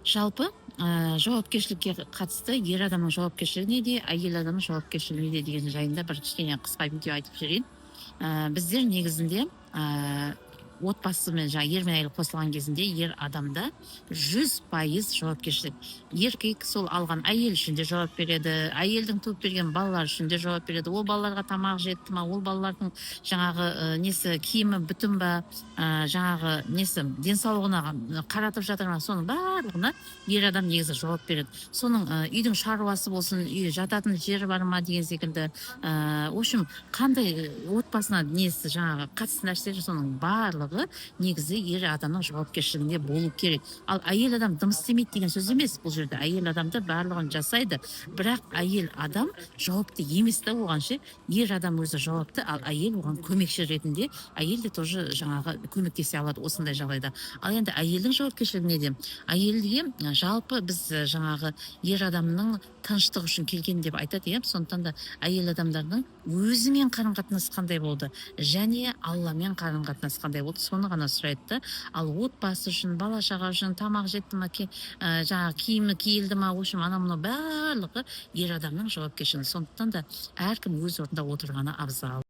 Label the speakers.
Speaker 1: Жалпы жауапкершілікке қатысты ер адамның жауапкершілігі неде, әйел адамның жауапкершілігі неде деген жайында бір кішкене қысқа видео айтып жіберейін. Біздер негізінде отбасымен ер мен әйел қосылған кезінде ер адамда 100% жауапкершілік. Еркек сол алған әйел үшін де жауап береді, әйелдің туып берген балалар үшін де жауап береді. Ол балаларға тамақ жетті ма, ол балалардың жаңағы несі киімі бүтін ба, жаңағы несі денсаулығына қаратып жатыр ма, соның барлығына ер адам негізі жауап береді. Соның үйдің шаруасы болсын, үй жататын жері бар ма деген секілді, в общем, қандай отбасына несі жаңағы қатысты нәрселер, соның барлығы негізі ер адамның жауапкершілігінде болу керек. Ал әйел адам дым істемейді деген сөз емес. Бұл жерде әйел адамда барлығын жасайды, бірақ әйел адам жауапты емес та оған ше. Ер адам өзі жауапты, ал әйел оған көмекші ретінде, әйел де тоже жаңағы көмектесе алады осындай жағдайда. Ал енді әйелдің жауапкершілігі неде? Әйелге жалпы біз жаңағы ер адамның тыныштық үшін келген деп айтады, сондықтан да әйел адамдардың өзімен қарым қатынасы қандай болды және Алламен қарым қатынасы қандай болды, соны ғана сұрайды. Ал отбасы үшін, бала шаға үшін, тамақ жетті ма, жаңағы киімі киілді ма, в общем, анау барлығы ер адамның жауапкершілігі. Сондықтан да әркім өз орнында отырғаны абзал.